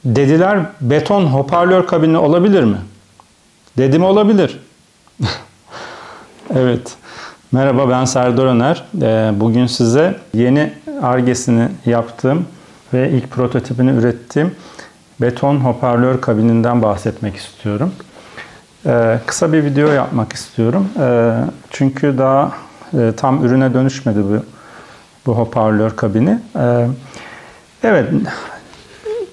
Dediler beton hoparlör kabini olabilir mi? Dedim olabilir. Evet. Merhaba, ben Serdar Öner. Bugün size yeni Ar-Ge'sini yaptığım ve ilk prototipini ürettiğim beton hoparlör kabininden bahsetmek istiyorum. Kısa bir video yapmak istiyorum. Çünkü daha tam ürüne dönüşmedi bu hoparlör kabini. Evet,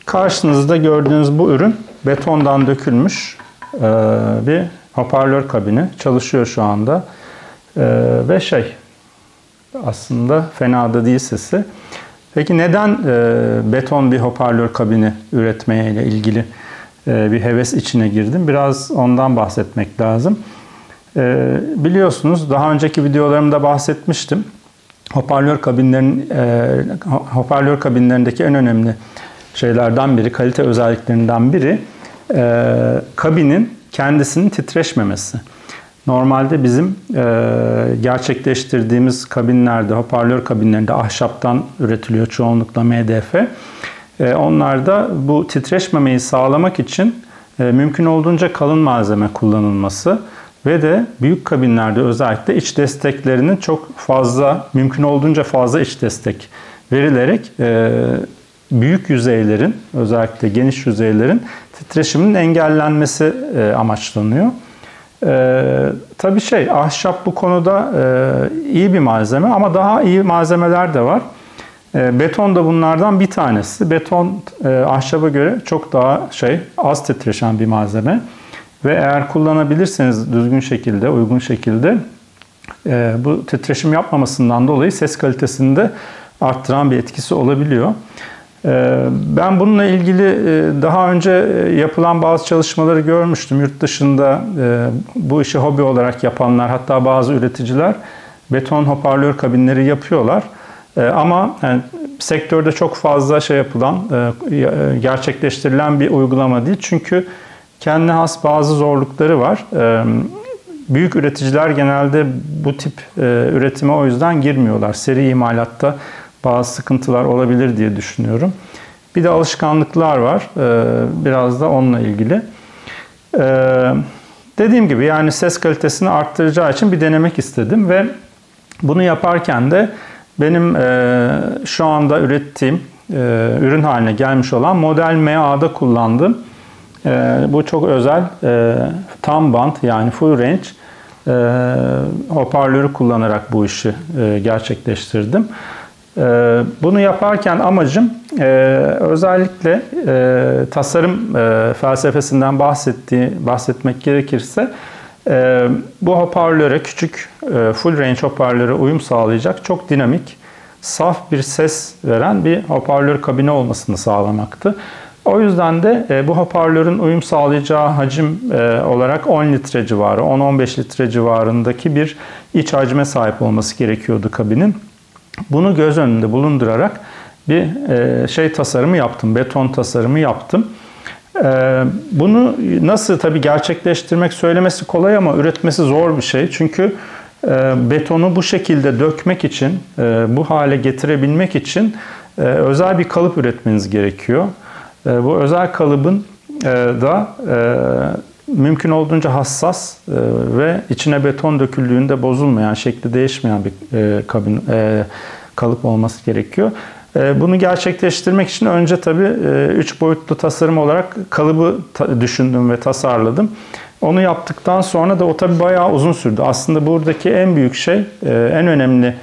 karşınızda gördüğünüz bu ürün betondan dökülmüş bir hoparlör kabini. Çalışıyor şu anda. Ve aslında fena da değil sesi. Peki neden beton bir hoparlör kabini üretmeye ile ilgili bir heves içine girdim? Biraz ondan bahsetmek lazım. Biliyorsunuz daha önceki videolarımda bahsetmiştim. Hoparlör kabinlerindeki en önemli şeylerden biri, kalite özelliklerinden biri kabinin kendisinin titreşmemesi. Normalde bizim gerçekleştirdiğimiz kabinlerde, hoparlör kabinlerinde ahşaptan üretiliyor çoğunlukla MDF. Onlarda bu titreşmemeyi sağlamak için mümkün olduğunca kalın malzeme kullanılması ve de büyük kabinlerde özellikle iç desteklerinin çok fazla, mümkün olduğunca fazla iç destek verilerek büyük yüzeylerin, özellikle geniş yüzeylerin titreşiminin engellenmesi amaçlanıyor. Tabii ahşap bu konuda iyi bir malzeme ama daha iyi malzemeler de var. Beton da bunlardan bir tanesi. Beton ahşaba göre çok daha az titreşen bir malzeme. Ve eğer kullanabilirseniz düzgün şekilde, uygun şekilde bu titreşim yapmamasından dolayı ses kalitesini de arttıran bir etkisi olabiliyor. Ben bununla ilgili daha önce yapılan bazı çalışmaları görmüştüm. Yurt dışında bu işi hobi olarak yapanlar, hatta bazı üreticiler beton hoparlör kabinleri yapıyorlar. Ama sektörde çok fazla gerçekleştirilen bir uygulama değil. Çünkü kendine has bazı zorlukları var. Büyük üreticiler genelde bu tip üretime o yüzden girmiyorlar. Seri imalatta bazı sıkıntılar olabilir diye düşünüyorum. Bir de alışkanlıklar var. Biraz da onunla ilgili. Dediğim gibi yani ses kalitesini arttıracağı için bir denemek istedim ve bunu yaparken de benim şu anda ürettiğim ürün haline gelmiş olan Model MA'da kullandığım bu çok özel tam band yani full range hoparlörü kullanarak bu işi gerçekleştirdim. Bunu yaparken amacım özellikle tasarım felsefesinden bahsetmek gerekirse bu hoparlöre, küçük full range hoparlöre uyum sağlayacak çok dinamik, saf bir ses veren bir hoparlör kabini olmasını sağlamaktı. O yüzden de bu hoparlörün uyum sağlayacağı hacim olarak 10 litre civarı, 10-15 litre civarındaki bir iç hacme sahip olması gerekiyordu kabinin. Bunu göz önünde bulundurarak bir tasarımı yaptım, beton tasarımı yaptım. Bunu nasıl tabii gerçekleştirmek, söylemesi kolay ama üretmesi zor bir şey. Çünkü betonu bu şekilde dökmek için, bu hale getirebilmek için özel bir kalıp üretmeniz gerekiyor. Bu özel kalıbın da mümkün olduğunca hassas ve içine beton döküldüğünde bozulmayan, şekli değişmeyen bir kalıp olması gerekiyor. Bunu gerçekleştirmek için önce tabii 3 boyutlu tasarım olarak kalıbı düşündüm ve tasarladım. Onu yaptıktan sonra da o tabii bayağı uzun sürdü. Aslında buradaki en büyük en önemli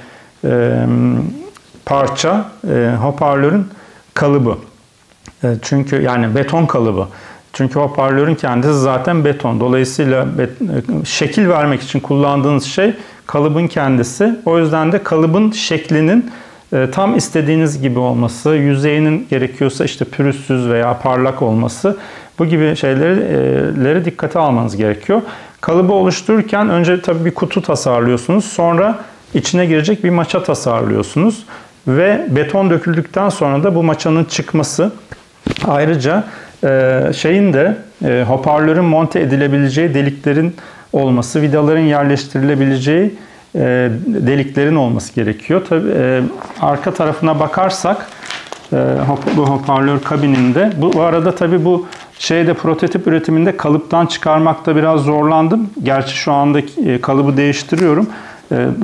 parça hoparlörün kalıbı. Çünkü yani beton kalıbı. Çünkü hoparlörün kendisi zaten beton. Dolayısıyla şekil vermek için kullandığınız kalıbın kendisi. O yüzden de kalıbın şeklinin tam istediğiniz gibi olması, yüzeyinin gerekiyorsa pürüzsüz veya parlak olması, bu gibi şeyleri dikkate almanız gerekiyor. Kalıbı oluştururken önce tabii bir kutu tasarlıyorsunuz. Sonra içine girecek bir maça tasarlıyorsunuz. Ve beton döküldükten sonra da bu maçanın çıkması, ayrıca hoparlörün monte edilebileceği deliklerin olması, vidaların yerleştirilebileceği deliklerin olması gerekiyor. Tabii arka tarafına bakarsak bu hoparlör kabininde. Bu arada tabii bu prototip üretiminde kalıptan çıkarmakta biraz zorlandım. Gerçi şu anda kalıbı değiştiriyorum.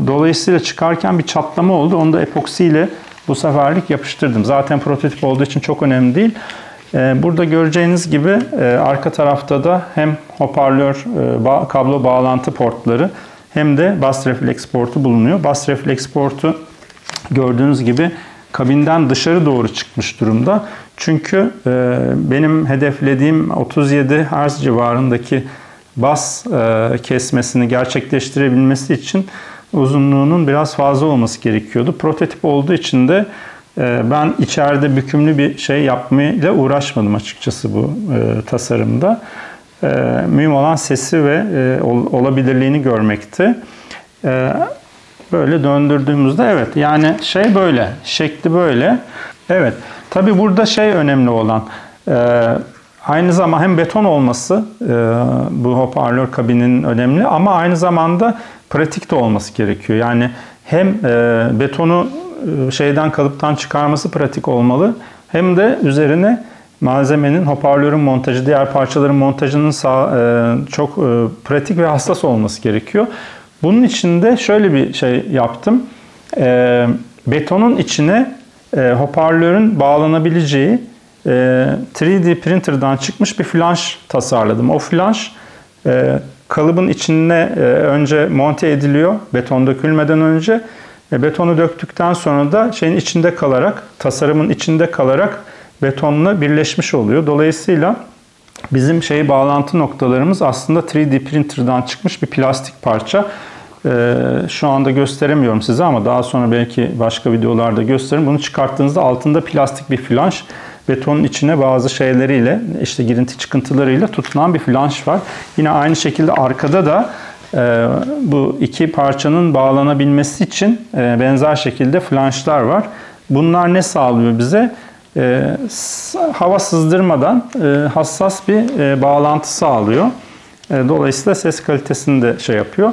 Dolayısıyla çıkarken bir çatlama oldu. Onu da epoksiyle bu seferlik yapıştırdım. Zaten prototip olduğu için çok önemli değil. Burada göreceğiniz gibi arka tarafta da hem hoparlör kablo bağlantı portları hem de bas refleks portu bulunuyor. Bas refleks portu gördüğünüz gibi kabinden dışarı doğru çıkmış durumda. Çünkü benim hedeflediğim 37 Hz civarındaki bas kesmesini gerçekleştirebilmesi için uzunluğunun biraz fazla olması gerekiyordu. Prototip olduğu için de ben içeride bükümlü bir şey yapmayla uğraşmadım açıkçası bu tasarımda. Mühim olan sesi ve olabilirliğini görmekti. Böyle döndürdüğümüzde evet yani böyle, şekli böyle. Evet, tabii burada önemli olan aynı zamanda hem beton olması bu hoparlör kabininin önemli ama aynı zamanda pratik de olması gerekiyor. Yani hem betonu kalıptan çıkarması pratik olmalı hem de üzerine malzemenin, hoparlörün montajı, diğer parçaların montajının çok pratik ve hassas olması gerekiyor. Bunun için de şöyle bir şey yaptım. Betonun içine hoparlörün bağlanabileceği 3D printer'dan çıkmış bir flanş tasarladım. O flanş kalıbın içine önce monte ediliyor beton dökülmeden önce. Betonu döktükten sonra da içinde kalarak, tasarımın içinde kalarak betonla birleşmiş oluyor. Dolayısıyla bizim bağlantı noktalarımız aslında 3D printer'dan çıkmış bir plastik parça. Şu anda gösteremiyorum size ama daha sonra belki başka videolarda gösteririm. Bunu çıkarttığınızda altında plastik bir flanş, betonun içine bazı şeyleriyle, girinti çıkıntılarıyla tutunan bir flanş var. Yine aynı şekilde arkada da bu iki parçanın bağlanabilmesi için benzer şekilde flanşlar var. Bunlar ne sağlıyor bize? Hava sızdırmadan hassas bir bağlantı sağlıyor. Dolayısıyla ses kalitesini de yapıyor.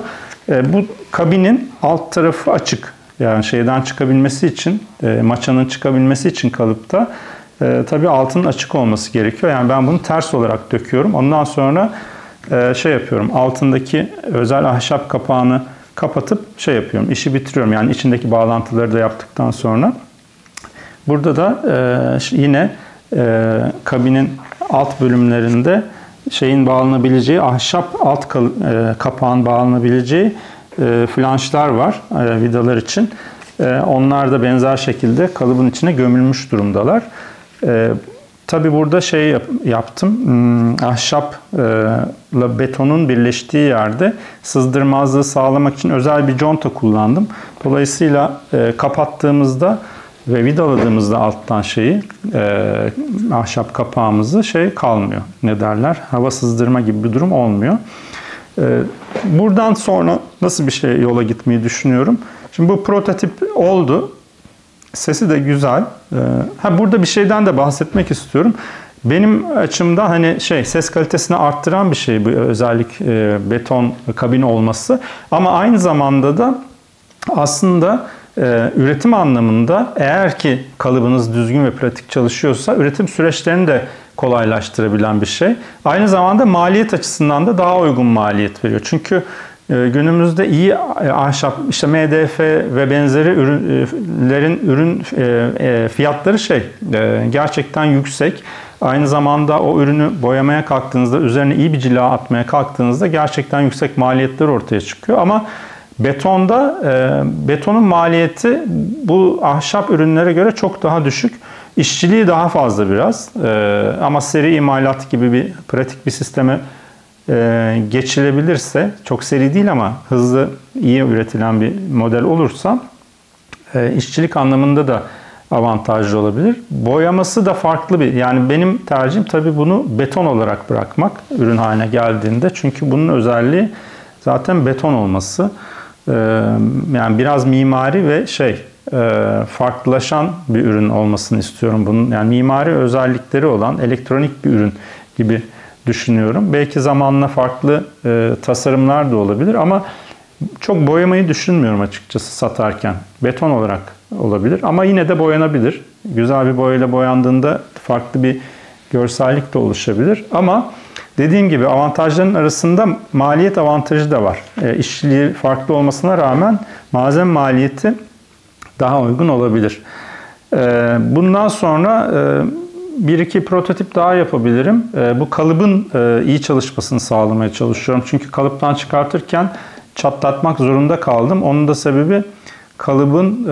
Bu kabinin alt tarafı açık. Yani çıkabilmesi için, maçanın çıkabilmesi için kalıpta tabii altının açık olması gerekiyor. Yani ben bunu ters olarak döküyorum. Ondan sonra yapıyorum. Altındaki özel ahşap kapağını kapatıp yapıyorum. İşi bitiriyorum. Yani içindeki bağlantıları da yaptıktan sonra. Burada da yine kabinin alt bölümlerinde bağlanabileceği, ahşap kapağın bağlanabileceği flanşlar var vidalar için. Onlar da benzer şekilde kalıbın içine gömülmüş durumdalar. Tabii burada yaptım. Ahşapla betonun birleştiği yerde sızdırmazlığı sağlamak için özel bir conta kullandım. Dolayısıyla kapattığımızda ve vidaladığımızda alttan ahşap kapağımızı kalmıyor. Ne derler? Hava sızdırma gibi bir durum olmuyor. Buradan sonra nasıl bir yola gitmeyi düşünüyorum? Şimdi bu prototip oldu. Sesi de güzel. Burada bir şeyden de bahsetmek istiyorum. Benim açımdan ses kalitesini arttıran bir şey bu özellik beton kabin olması. Ama aynı zamanda da aslında üretim anlamında eğer ki kalıbınız düzgün ve pratik çalışıyorsa üretim süreçlerini de kolaylaştırabilen bir şey. Aynı zamanda maliyet açısından da daha uygun maliyet veriyor. Çünkü günümüzde iyi ahşap, MDF ve benzeri ürün fiyatları gerçekten yüksek. Aynı zamanda o ürünü boyamaya kalktığınızda, üzerine iyi bir cila atmaya kalktığınızda gerçekten yüksek maliyetler ortaya çıkıyor. Ama betonun maliyeti bu ahşap ürünlere göre çok daha düşük. İşçiliği daha fazla biraz. Ama seri imalat gibi bir pratik bir sisteme geçilebilirse, çok seri değil ama hızlı, iyi üretilen bir model olursa işçilik anlamında da avantajlı olabilir. Boyaması da farklı bir, yani benim tercihim tabii bunu beton olarak bırakmak ürün haline geldiğinde. Çünkü bunun özelliği zaten beton olması. Yani biraz mimari ve farklılaşan bir ürün olmasını istiyorum bunun. Yani mimari özellikleri olan elektronik bir ürün gibi düşünüyorum. Belki zamanla farklı tasarımlar da olabilir ama Çok boyamayı düşünmüyorum açıkçası satarken. Beton olarak olabilir ama yine de boyanabilir. Güzel bir boyayla boyandığında farklı bir görsellik de oluşabilir. Ama dediğim gibi avantajların arasında maliyet avantajı da var. İşçiliği farklı olmasına rağmen malzeme maliyeti daha uygun olabilir. Bundan sonra bir iki prototip daha yapabilirim. Bu kalıbın iyi çalışmasını sağlamaya çalışıyorum. Çünkü kalıptan çıkartırken çatlatmak zorunda kaldım. Onun da sebebi kalıbın,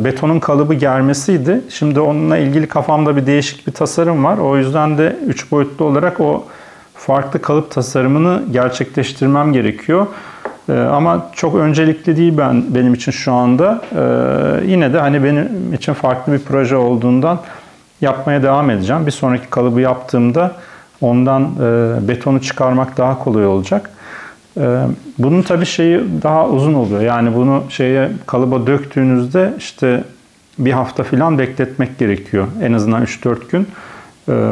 betonun kalıbı germesiydi. Şimdi onunla ilgili kafamda bir değişik bir tasarım var. O yüzden de 3 boyutlu olarak o farklı kalıp tasarımını gerçekleştirmem gerekiyor. Ama çok öncelikli değil benim için şu anda. Yine de hani benim için farklı bir proje olduğundan yapmaya devam edeceğim. Bir sonraki kalıbı yaptığımda ondan betonu çıkarmak daha kolay olacak. Bunun tabii şeyi daha uzun oluyor. Yani bunu kalıba döktüğünüzde işte bir hafta falan bekletmek gerekiyor. En azından 3-4 gün.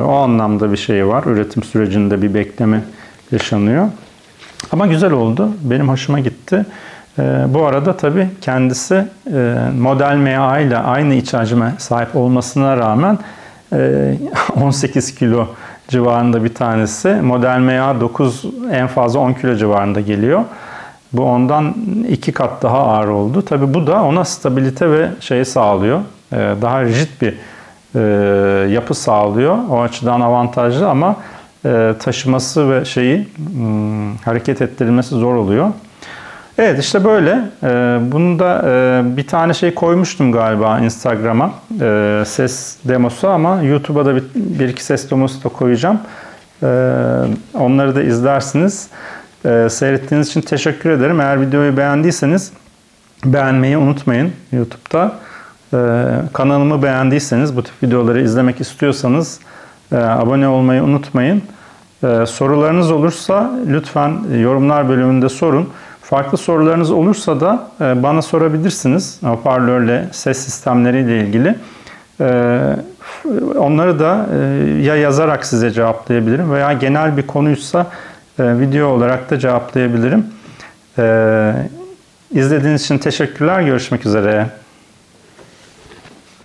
O anlamda bir şey var. Üretim sürecinde bir bekleme yaşanıyor. Ama güzel oldu. Benim hoşuma gitti. Bu arada tabii kendisi Model MA ile aynı iç hacme sahip olmasına rağmen 18 kilo civarında bir tanesi. Model MA 9 en fazla 10 kilo civarında geliyor. Bu ondan 2 kat daha ağır oldu. Tabii bu da ona stabilite ve şeyi sağlıyor. Daha rigid bir yapı sağlıyor. O açıdan avantajlı ama taşıması ve hareket ettirilmesi zor oluyor. Evet işte böyle. Bunu da bir tane koymuştum galiba Instagram'a. Ses demosu ama YouTube'a da bir iki ses demosu da koyacağım. Onları da izlersiniz. Seyrettiğiniz için teşekkür ederim. Eğer videoyu beğendiyseniz beğenmeyi unutmayın YouTube'da. Kanalımı beğendiyseniz, bu tip videoları izlemek istiyorsanız abone olmayı unutmayın. Sorularınız olursa lütfen yorumlar bölümünde sorun. Farklı sorularınız olursa da bana sorabilirsiniz. Hoparlörle, ses sistemleriyle ilgili. Onları da ya yazarak size cevaplayabilirim veya genel bir konuysa video olarak da cevaplayabilirim. İzlediğiniz için teşekkürler. Görüşmek üzere.